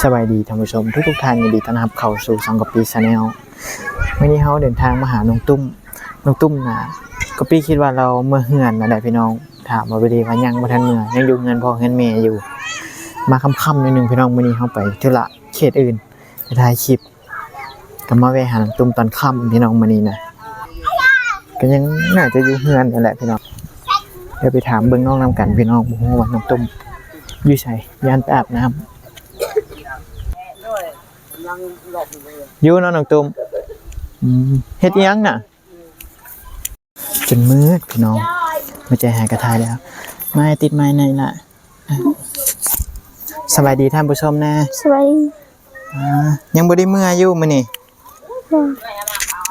สบายดีท่านผู้ชมทุกท่านยินดีต้อนรับเข้าสู่ช่องกะปีชาแนลวันนี้เฮาเดินทางมาหาน้องตุ้มนะกะปีคิดว่าเราเมื่อเฮือนนะได้พี่น้องถามว่าบ่ดีว่ายังบ่ทันเมื่อยังอยู่เฮือนพ่อเฮือนแม่อยู่มาค่ำๆนิดนึงพี่น้องมื้อนี้เฮาไปธุระเขตอื่นไปถ่ายคลิปก็มาแวะหาน้องตุ้มตอนค่ำพี่น้องมื้อนี้นะก็ยังน่าจะอยู่เฮือนนั่นแหละพี่น้องเดี๋ยวไปถามเบิ่งน้องนำกันพี่น้องบ่ฮู้ว่าน้องตุ้มอยู่ไสย่านไปอาบน้ำอยู่เนาะน้องตุ้มเฮ็ดอีหยังน่ะจนมืดพี่น้องมาใจหายกระทายแล้วไม้ติดไม้ในน่ะสบายดีท่านผู้ชมนะสวัสดียังบ่ได้เมื่ออยู่มื้อนี้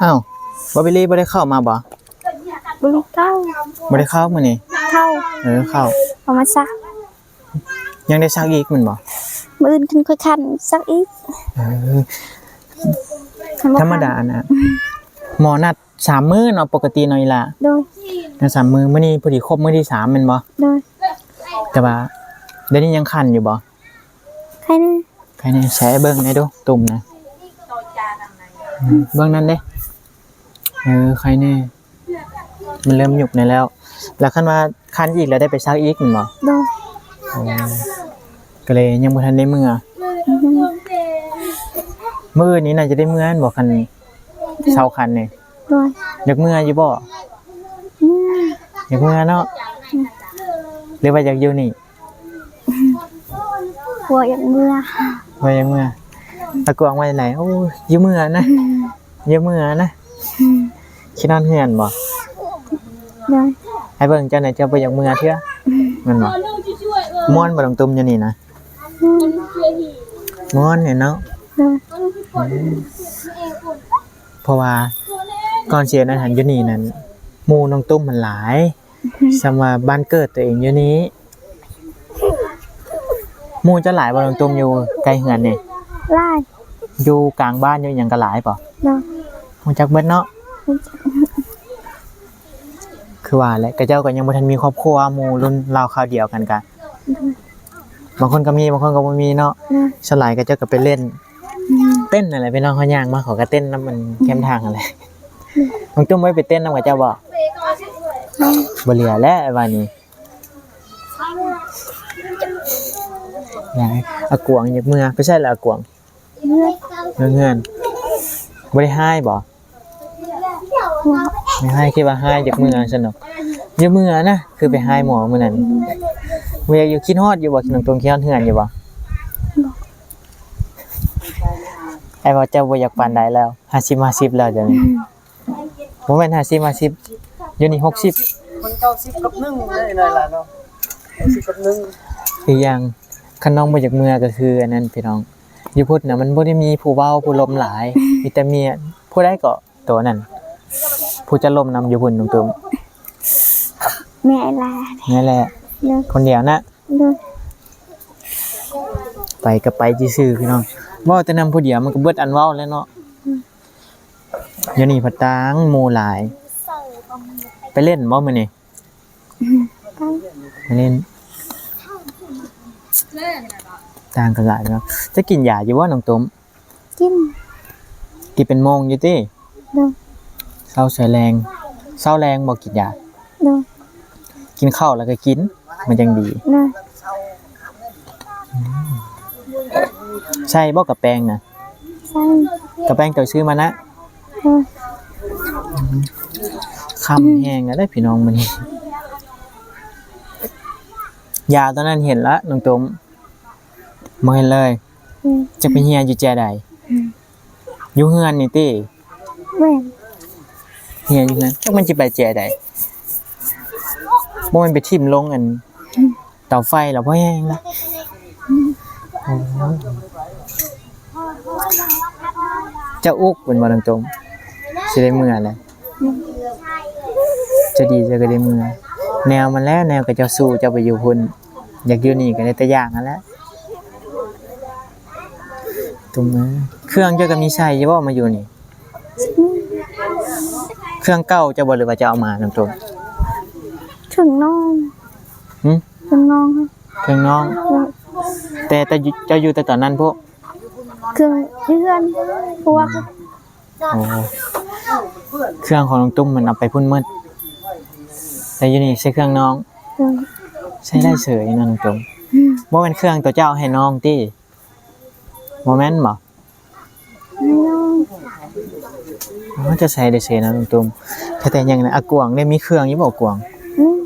อ้าวบ่บิลลี่บ่ได้เข้ามาบ่บุรีเข้าบ่ได้เข้ามื้อนี้เข้าเข้าเอามาซักยังได้ซักอีกมันบ่มื้ออื่นขึ้นค่อยคันซักอีกธรรมดานะหมอนัด3มื้อเนาะปกติเนาะอีหล่ะโดยนัด3มื้อมื้อนี้พอดีครบมื้อที่3แม่นบ่โดยแต่ว่าเดี๋ยวนี้ยังคันอยู่บ่ใครนี่ใช้เบิ่งได้ดูตุ่มนะเบิ่งนั่นเด้ใครแน่มันเริ่มหยุกในแล้วแล้วคันว่าคันอีกแล้วได้ไปซักอีกแม่นบ่โดยก็เลยยังบ่ทันได้มื้อนี้น่าจะได้มื้อบ่คันเช้าคันนี่โดยอยากมื้ออยู่บ่อยากมื้อเนาะหรือว่าอยากอยู่นี่หัวอย่างเมื่อว่าอยากมื้อตะกวางไว้ไหนโอ้ยอยู่มื้อนะอยู่มื้อนะคิดนอนเฮือนบ่โดยให้เบิ่งเจ้าไหนเจ้าบ่อยากมื้อเทื่อมันบ่ม่วนบ่ต้องตุ่มอยู่นี่นะม่วนเนาะเพราะว่าก่อนเสียนั้นหันอยู่นี่นั่นหมู่น้องตุ้มมันหลายสำว่าบ้านเกิดตัวเองอยู่นี้หมู่จะหลายบ่น้องตุ้มอยู่ไกลเฮือนนี่หลายอยู่กลางบ้านอยู่หยังก็หลายป่ะเนาะฮู้จักเบิดเนาะคือว่าแหละก็เจ้าก็ยังบ่ทันมีครอบครัวหมู่รุ่นราวคราวเดียวกันกะบางคนก็มีบางคนก็บ่มีเนาะสลายก็เจ้าก็ไปเล่นเต้นอะไรไปน้องเขาย่างมาขอก็เต้นน้ำมันแคมทางอะไรน้องตุ้มไว้ไปเต้นน้ำกับเจ้าบ่บ่เหลือแล้วว่านี้อากวงอยากเมื่อไม่ใช่ละอากวงเงื่อนบ่ได้ให้บ่ไม่ให้คิดว่าให้อยากเมื่อสนุกอยากเมื่อนะคือไปให้หมอมื้อนั้นเมื่ออยู่คิดฮอดอยู่บ่น้องตุ้มคิดฮอดเฮือนอยู่บ่ไอ้ว่าเจ้าบ่อยากปานใดแล้ว50-50แล้วเดี๋ยวนี้บ่แม่น50-50อยู่นี่60มัน90กับ1ได้เลยล่ะเนาะ90กับ1คืออย่างคันน้องบ่อยากเมื่อก็คืออันนั้นพี่น้องอยู่พุทธน่ะมันบ่ได้มีผู้เว้าผู้ลมหลายมีแต่เมียผู้ใดก็ตัวนั้นผู้จะลมนำอยู่พุ่นตรงแม่ลานั่นแหละคนเดียวนะไปก็ไปซื่อๆพี่น้องเว้าแต่นำผู้เดียวมันก็เบิดอันเว้าแล้วเนาะเดี๋ยวนี้พัดตางหมู่หลายไปเล่นบ่มื้อนี้ไปเล่นต่างกันหลายเนาะจะกินยาอยู่บ่น้องตุ้มกินเป็นโมงอยู่ติเช้าใส่แรงเช้าแรงบ่กินยากินข้าวแล้วก็กินมันจังดีใช่บ่กับแป้งน่ะใช่กับแป้งเจ้าซื้อมานะคำแห้งแล้วได้พี่น้องมื้อนี้ยาตอนนั้นเห็นละน้องตุ้มบ่เห็นเลยจะไปเฮียอยู่แจใดอยู่เฮือนนี่ติแม่เฮียอยู่นั้นจักมันสิไปแจใดบ่มันไปทิ่มลงอันเตาไฟแล้วบ่แห้งละเจ้าอุกเป็นบ่น้องตุ้มสิได้มื้อแหละจะดีจะก็ได้มื้อแนวมันแล้วแนวก็เจ้าสู้เจ้าไปอยู่พุ่นอยากอยู่นี่ก็ได้แต่อย่างนั่นแหละตุ้มเครื่องเจ้าก็มีใช้อยู่บ่มาอยู่นี่เครื่องเก่าเจ้าบ่หรือว่าจะเอามาน้องตุ้มถึงน้องถึงน้องเครื่องน้องแต่เจ้าอยู่แต่ตอนนั้นพวก เครื่องเพื่อนพวก โอ้เครื่องของน้องตุ้มมันเอาไปพุ่นมืดแต่อยู่นี่ใช้เครื่องน้อง โดย ใช้ได้เฉยนะน้องตุ้มบ่แม่นเครื่องตัวเจ้าให้น้องติบ่แม่นบ่ ให้น้อง มันจะใช้ได้เฉยนะน้องตุ้มแต่อย่างนั้นอากวางได้มีเครื่องอยู่บ่กวาง อืม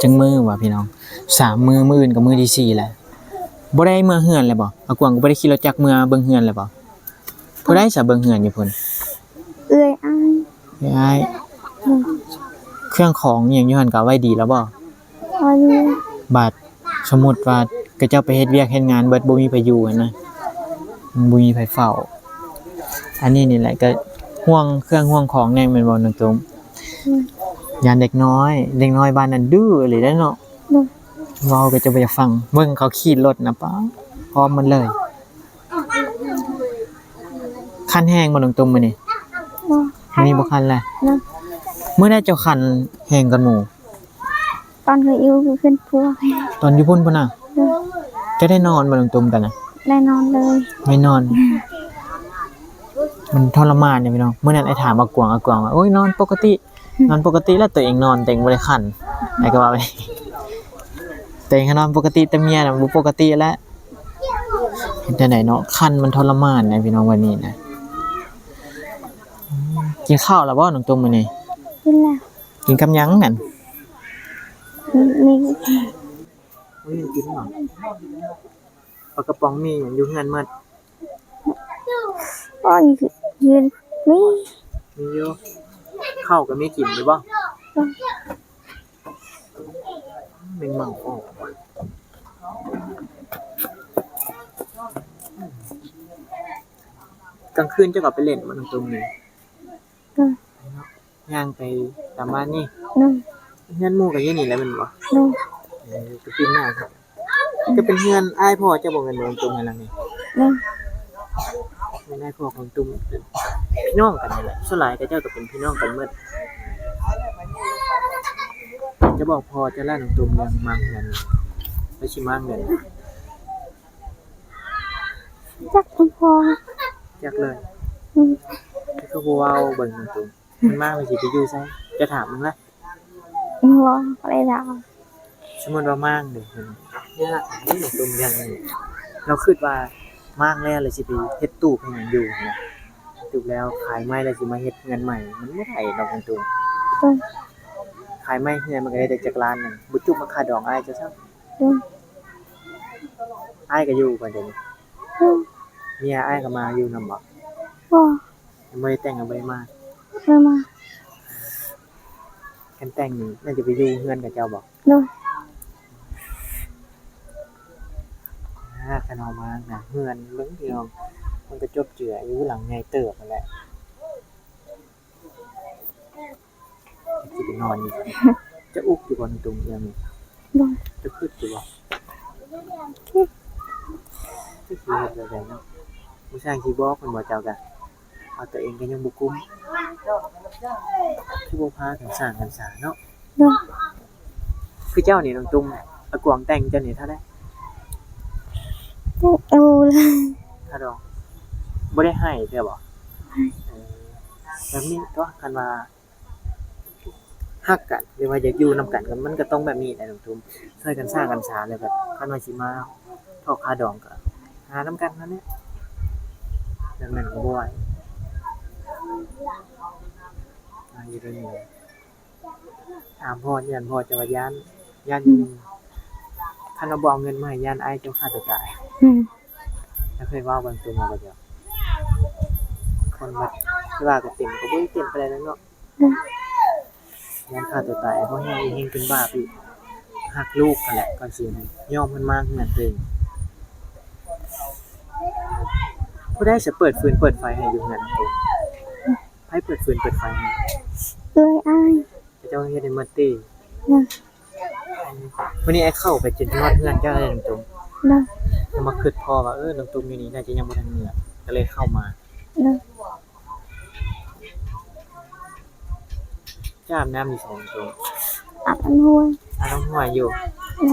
จังมือว่ะพี่น้อง3มือมื้ออื่นกับมือที่4แหละบ่ได้เมื่อเฮือนเลยบ่อากวางก็บ่ได้ขี่รถจักรเมื่อเบิ่งเฮือนเลยบ่ผู้ใดสิเบิ่งเฮือนอยู่พุ่น เอื้อยอาย ยายเครื่องของอหย่างอยู่หั่นก็เอาไว้ดีแล้วบ่ พออยู่ บาดสมมุติว่าก็เจ้าไปเฮ็ดเวียกเฮ็ดงานเบิดบ่มีไผอยู่อะนะมันบ่มีไผเฝ้าอันนี้นี่แหละก็ห่วงเครื่องห่วงของแน่แม่นบ่น้องตุ้มยานเด็กน้อยบ้านนั้นดื้ออีหลีเด้อเนาะ โดย เว้าก็จะบ่อยากฟังเบิ่งเขาขี่รถนะป๊าพร้อมมันเลยคันแห้งบ่น้องตุ้มมื้อนี้ บ่ มื้อนี้บ่คันแล นะ มื้อใดเจ้าคันแห้งกันหมู่ ตอนเคยอยู่คือขึ้นพวก ตอนอยู่พุ่นพุ่นน่ะ โดย จะได้นอนบ่น้องตุ้มกันน่ะ ได้นอนเลย ไม่นอน มันทรมานเนี่ยพี่น้องเมื่อนั้นไอ้ถามอากวางว่าโอ้ยนอนปกติแล้วตัวเองนอนตัวเองบ่ได้คันไอ้ก็ว่าไปตัวเองก็นอนปกติแต่เมียน่ะบ่ปกติแล้วเห็นแต่ไหนเนาะคันมันทรมานนะพี่น้องวันนี้นะกินข้าวแล้วบ่น้องตุ้มมื้อนี้ ขึ้นแล้ว กินกับหยังนั่น มี บ่ได้กินหรอปลากระป๋องมีหยังอยู่เฮือนหมด ก็ยืนมี มีอยู่ข้าวก็มีกินอยู่บ่แม่งเมาออกว่ะกลางคืนเจ้าก็ไปเล่นบ่น้องตุ้มนี่ โดย ย่างไปตามบ้านนี่ โดย เฮือนหมู่ก็อยู่นี่แหละแม่นบ่ โดย ก็ปีนหน้าครับก็เป็นเฮือนอ้ายพ่อเจ้าบ่แม่นบ่น้องตุ้มนั่นล่ะนี่ โดย เป็นอ้ายพ่อของตุ้มพี่น้องกันนี่แหละส่วนหลายก็เจ้าก็เป็นพี่น้องกันหมดจะบอกพ่อจะล่าน้องตุ้มยังมาเฮือนไปสิมาเฮือน จักทุกพอ จักเลย อืม ก็บ่เว้าเบิ่งน้องตุ้มมันมาไปสิไปอยู่ไสจะถามมึงละ หัวอะไรดาว สมมุติว่ามั่งเด้เนี่ยนี่น้องตุ้มยังเราคิดว่ามั่งแล้วเลยสิไปเฮ็ดตู้ให้หยังอยู่นะถูกแล้วขายไม้แล้วสิมาเฮ็ดเงินใหม่มันบ่ได้ดอกน้องตุ้ม โดย ขายไม้เฮือนมันก็ได้จักล้านหนึงบ่จุบมาค่าดอกอ้ายจะซัก โดย อ้ายก็อยู่บัดเดี๋ยวนี้ โดย เมียอ้ายก็มาอยู่นำบ่ บ่ ยังบ่ได้แต่งก็บ่ได้มา ไม่มา คันแต่งนี่น่าจะไปอยู่เฮือนกับเจ้าบ่ โดย คันเอามาน่ะเฮือนเบิ่งพี่น้องมันก็จบเจืออยู่หลังใหญ่เติบนั่นแหละสิไปนอนอยู่ จะอุกอยู่บ่ในตรงเดียวนี่ โดย จะคึดอยู่บ่ที่สิเฮ็ดแบบใดเนาะผู้สร้างสิบอกเพิ่นบ่เจ้าก็เอาตัวเองก็ยังบ่กุมคือบ่พากันสร้างกันสาเนาะ โดย คือเจ้านี่น้องตุ้มอากวางแต่งเจ้านี่เท่าใด เอาเลย ถ้าดอกบ่ได้ให้เด้อบ่แบบนี้ก็คันว่าฮักกันหรือว่าอยากอยู่นำกันก็มันก็ต้องแบบนี้แหละน้องตุ้มช่วยกันสร้างกันสร้างเลยแบบคันว่าสิมาทอกค่าดองก็หานำกันนั่นแหละแบบนั้นก็บ่ไหวอยู่ตรงนี้ถามพ่อยันพ่อจะว่าย้านอยู่นี่คันว่าบ่เอาเงินมาให้ย้านอ้ายเจ้าฆ่าตัวตาย อืม แล้วเคยว่าบางตัวมาบ่เดียวคนแบบที่ว่าก็เต็มก็บ่ได้เต็มไปแล้วเนาะ โดย ย้านฆ่าตัวตายเพราะแฮงเฮงเป็นบ้าพี่ฮักลูกนั่นแหละก่อนสิยอมมันมากเหมือนตัวเองผู้ใดสิเปิดฟืนเปิดไฟให้อยู่งั้นตัวไผเปิดฟืนเปิดไฟให้ เอื้อยอาย เจ้าเฮ็ดให้หมดติ โดย วันนี้ไอ้เข้าไปจนฮอดเฮือนเจ้าได้น้องตุ้ม โดย แล้วมาคิดพอว่าน้องตุ้มอยู่นี่น่าจะยังบ่ทันเมื่อก็เลยเข้ามา โดย จะอาบน้ำอยู่2ตัว อาบน้ำห้วย น้องหัวอยู่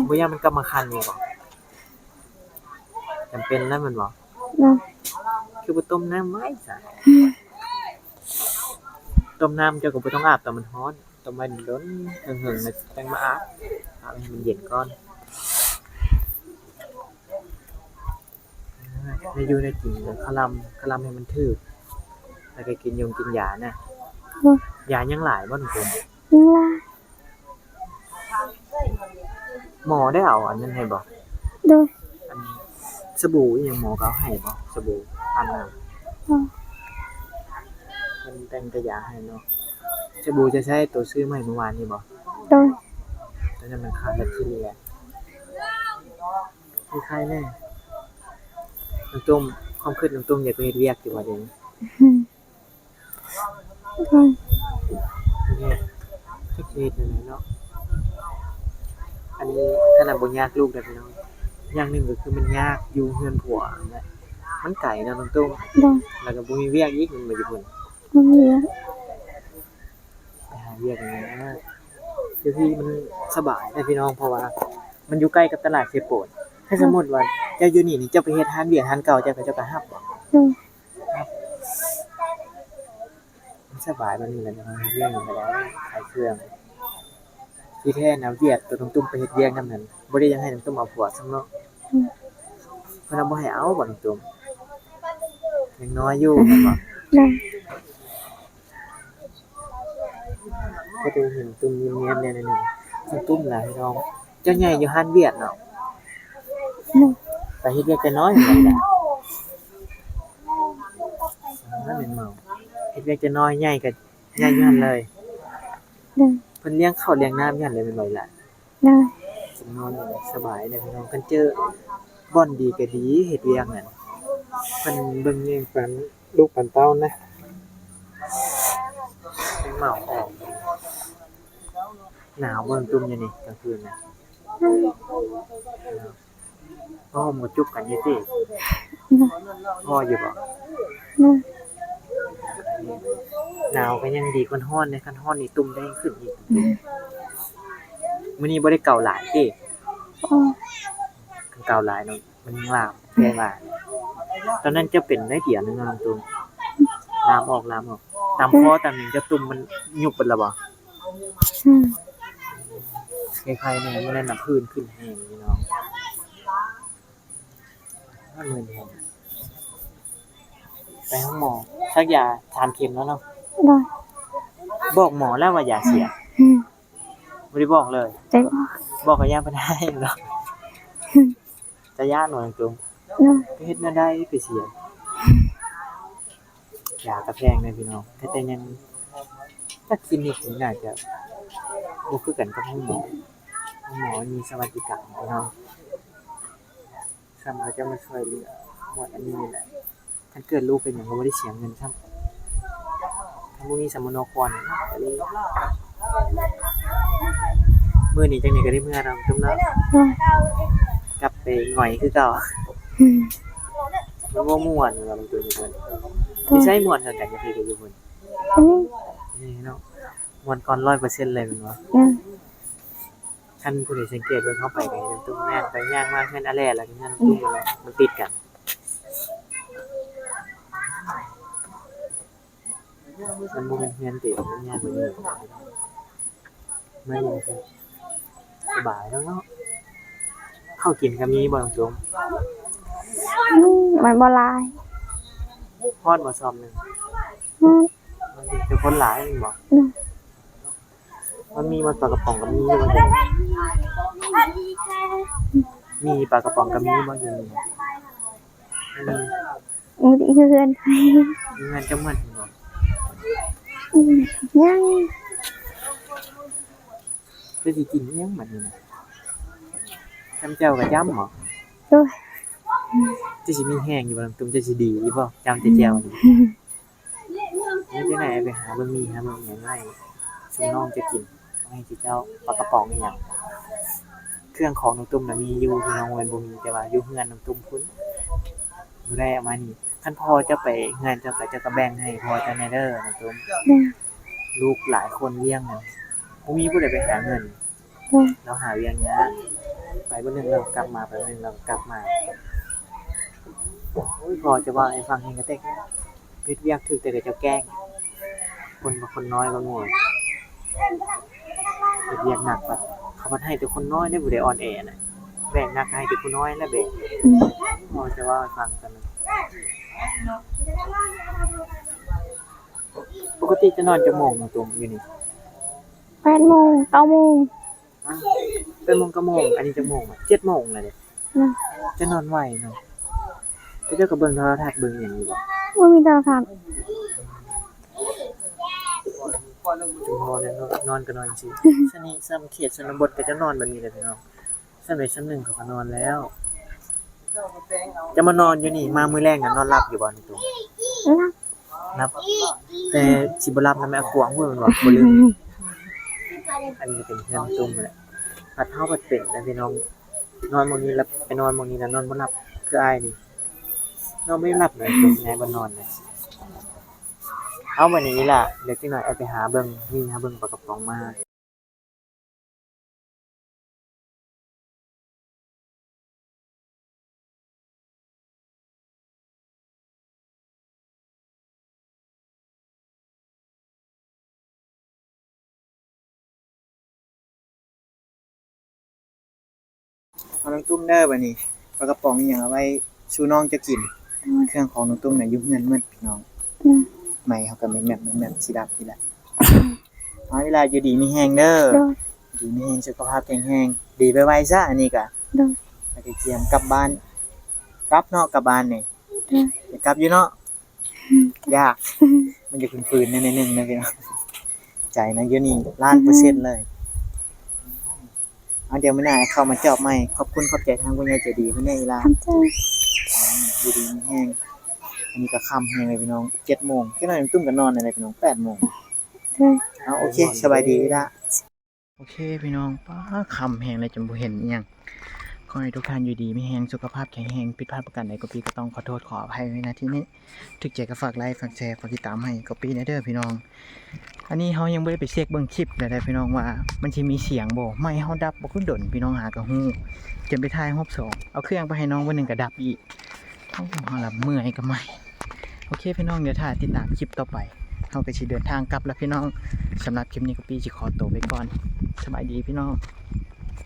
บ่ยามมันกลับมาคันอยู่บ่จ ำเป็นแล้วแมันบ่ โดย คือบ่ต้มน้ำไว้ซะต้มน้ำเจ้าก็บ่ต้องอาบตอนมันร้อนต้มไว้โดนๆหึงๆแล้วจังมาอาบให้มันเย็นก่อนได้อยู่ได้กินเลยคลำให้มันถึกแล้วก็กินกินยาน่ะ โดย ยายังหลายบ่หนูผม ยิงลา หมอได้เอาอันนั้นให้บ่ โดย อันสบู่อีหยังหมอก็เอาให้บ่สบู่อันน่ะ โดย เพิ่นแต่งแต่ยาให้เนาะสบู่จะใช้ตัวซื้อมาให้เมื่อวานนี่บ่ โดย ตอนนั้นมันขาดแบคทีเรียมีใครแน่น้ำต้มความคิดน้ำต้มอยากไปเฮ็ดเวียกอยู่ว่าเดี๋ยวนี้ โดย เนี่ยจักสิเฮ็ดจังไดเนาะอันนี้ขนาดบ่ยากลูกเด้อพี่น้องอย่างหนึงก็คือมันยากอยู่เรือนผัวนะมันไกลเนาะน้ำต้ม โดย แล้วก็บ่มีเวียกอีกมันบ่อยู่พุ่น มันเหลือ ไปหาเวียกอย่างนี้คือที่มันสบายนะพี่น้องเพราะว่า มันอยู่ใกล้กับตลาดเซโปนถ้าสมมติว่าเจ้าอยู่นี่เจ้าไปเฮ็ดร้านเวียกร้านเก่าเจ้าก็ฮับบ่ โดย มันสบายมันนี่แหละเนาะเวียกนี่ก็ได้ขายเครื่องที่แท้นะเวียกตัวตุ้มๆไปเฮ็ดเวียกนำนั้นบ่ได้ยังให้ตุ้มเอาผัวซ้ำเนาะเพิ่นบ่ให้เอาบ่ตุ้มยังน้อยอยู่แม่นบ่ โดย ก็จะเห็นตุ้มเนียนๆเนี่ยนั่นนี่ตุ้มน่ะพี่น้องเจ้าใหญ่อยู่ร้านเวียกเนาะ โดย ไปเฮ็ดเวียกแต่น้อยเหมือนกันแหละนั่นเป็นเมาเฮ็ดเวียกแต่น้อยใหญ่ก็ใหญ่อยู่หั่นเลย โดย เพิ่นเลี้ยงข้าวเลี้ยงน้ำอยู่หั่นเลยแม่นบ่ล่ะ โดย สินอนสบายเด้อพี่น้องเพิ่นเจอบ่อนดีก็ดีเฮ็ดเวียกนั่นเพิ่นเบิ่งแย่งปันลูกปันเต้านะเป็นเมาออกหนาวเบิ่งตุ้มอยู่นี่กลางคืนน่ะพ่อหมดจุบกันอยู่ติพ่ออยู่บ่ โดย หนาวก็ยังดีกว่าร้อนเด้คันร้อนนี่ตุ่มแดงขึ้นอีกมื้อนี้บ่ได้เก่าหลายติ โอ้ คันเก่าหลายเนาะมันยังลามแก้หลายตอนนั้นจะเป็นได้เดียวนึงเนาะตุ่มลามออกตามคอตามหยังจะตุ่มมันยุบเบิดแล้วบ่ อืม คล้ายๆเนี่ยมันนั่นน่ะพื้นขึ้นแห้งพี่น้องถ้ามื้อนี้ไปห้องหมอซักยา3เข็มแล้วเนาะ โดย บอกหมอแล้วว่ายาเสีย อืม บ่ได้บอกเลย ใจบอก บอกก็ย่าบ่ได้เนาะจะย่าหน่อยจุง โดย ไปเฮ็ดแนวใดไปเสียยาก็แพงเลยพี่น้องแต่ยังถ้าคลินิกนี่น่าจะบ่คือกันกับห้องหมอห้องหมอมีสวัสดิการพี่น้องซ้ำเขาจะมาช่วยเหลือหมดอันนี้นี่แหละถ้าเกิดลูกเป็นหยังก็บ่ได้เสียเงินซ้ำถ้าบ่มีสมนกรก็เลยมื้อนี้จังได๋ก็ได้เมื่อเราจุ่มเนาะ โดย กลับไปหงอยคือเก่า อืม มันบ่ม่วนว่ามันตัวนี้เพิ่นสิใช้ม่วนคือกันจังซี่ก็อยู่เพิ่น อันนี้ นี่เนาะม่วนก่อน 100% เลยแม่นบ่ โดย คันผู้ใดสังเกตเบิ่งเข้าไปก็เห็นตุ้มแม่นไปย่างมาเฮือนอาแลแล้วก็เฮือนตุ้มนั่นแหละมันติดกันมันบ่แม่นเฮือนติดมันย่างไปนี่มันนี่คือสบายแล้วเนาะข้าวกินก็มีบ่ต้องจม อืมมันบ่ลาย พอดบ่ซ้อมหนึง อืม มันเป็นคนหลายแม่นบ่ อืม มันมีมันปลากระป๋องก็มีอยู่มันเป็นมีปลากระป๋องก็มีบ่อยู่นี่มี มือดีคือเพื่อนไป มีเงินจะหมดบ่ อืมยัง จะสิกินอิหยังบัดนี้น่ะจำเจ้าก็จำบ่ โดย จะสิมีแห้งอยู่บ่ตุ้มจะสิดีอยู่บ่จำแต่แจ่วนี่แล้วจังได๋ไปหาเบิ่งมีหาเบิ่งหยังไงซุมน้องจะกินเอาให้สิเจ้าปลากระป๋องอีหยังเครื่องของน้องตุ้มน่ะมีอยู่พี่น้องเว้นบ่มีแต่ว่าอยู่เฮือนน้องตุ้มพุ่นบ่ได้เอามานี่คันพ่อจะไปเฮือนเจ้าก็จะก็แบ่งให้พ่อเจ้าแหน่เด้อน้องตุ้ม โดย ลูกหลายคนเลี้ยงน่ะบ่มีผู้ใดไปหาเงิน โดย เราหาเลี้ยงยากไปวันหนึงเรากลับมาไปวันหนึงเรากลับมา โอ้ยพอจะว่าให้ฟังเฮงกระเตกเพชรเวียกถึกแต่ก็จะแกล้งคนบางคนน้อยก็โง่เพชรเวียกหนักแบบเขาพัดให้แต่คนน้อยได้บ่ได้อ่อนแอน่ะแบ่งหนักให้แต่คนน้อยนะแบ่ง อืม พอจะว่าให้ฟังกันนะปกติจะนอนจะโมงตรงอยู่นี่ 8 โมง 9 โมง อ้าวเป็นโมงก็โมงอันนี้จะโมงอ่ะ7 โมงเลยเด้ นะ จะนอนไหวเนาะไปเจ้าก็เบิ่งโทรทัศน์เบิ่งหยังอยู่บ่ บ่มีโทรศัพท์ จุมพอแล้วนอนก็นอนสิซะนี่ซ้ำเขตชนบทก็จะนอนแบบนี้เลยพี่น้องซ้ำใดซ้ำหนึ่งเขาก็นอนแล้ว จะมานอนอยู่นี่มามื้อแรกน่ะนอนหลับอยู่บ่นี่ตัว รับ นับแต่สิบ่หลับนำแม่กวางเพิ่นมันว่าบ่ลืมอันนี้เป็นเพื่อนตุ้มแหละพัดเฮาพัดเป็นแต่พี่น้องนอนหมื้นี้แล้วไปนอนหมื้นี้แล้วนอนบ่หลับคืออ้ายนี่นอนไม่หลับเลยเป็นไงบ่นอนเลยเอามื้อนี้ล่ะเดี๋ยวจักหน่อยเอาไปหาเบิ่งนี่หาเบิ่งปลากระป๋องมาเอาน้องตุ้มเด้อบัดนี้ปลากระป๋องอีหยังเอาไว้สู่น้องจะกินเครื่องของน้องตุ้มน่ะอยู่เฮือนหมดพี่น้อง อืม ใหม่เขาก็แม่นๆสิดับนี่แหละเอาเวลาอยู่ดีมีแฮงเด้อ โดย ดีมีแฮงสุขภาพแข็งแรงดีไวๆซะอันนี้ก็ โดย แล้วก็เตรียมกลับบ้านกลับเนาะกลับบ้านนี่ โดย อยากกลับอยู่เนาะยากมันจะฝืนๆนิดนึงนะพี่น้องใจนะอยู่นี่1,000,000%เลยเอาเดี๋ยวมื้อหน้าเข้ามาจอบใหม่ขอบคุณขอบใจทางผู้ใหญ่ใจดีเพิ่นได้เวลา ทำใจ อยู่ดีมีแฮงอันนี้ก็ค่ำแฮงเลยพี่น้อง7 โมงจังได๋ตุ้มก็นอนอะไรพี่น้อง8 โมง โดย เอาโอเคสบายดีละโอเคพี่น้องป้าคำแหงเลยจนบ่เห็นอิหยังขอให้ทุกท่านอยู่ดีมีแหงสุขภาพแข็งแรงผิดพลาดประการใดก็พี่ก็ต้องขอโทษขออภัยไว้ณที่นี้ถึกใจก็ฝากไลค์ฝากแชร์ฝากติดตามให้ก็ปีในเด้อพี่น้องอันนี้เฮายังบ่ได้ไปเช็คเบิ่งคลิปเลยได้พี่น้องว่ามันสิมีเสียงบ่ไม่เฮาดับบ่คือดนพี่น้องหาก็ฮู้จนไปถ่ายรอบสองเอาเครื่องไปให้น้องวันหนึงก็ดับอีกเฮาละเมื่อยก็ไม่โอเคพี่น้องเดี๋ยวถ้าติดตามคลิปต่อไปเฮาก็สิเดินทางกลับแล้วพี่น้องสำหรับคลิปนี้ก็ปีสิขอตัวไปก่อนสบายดีพี่น้อง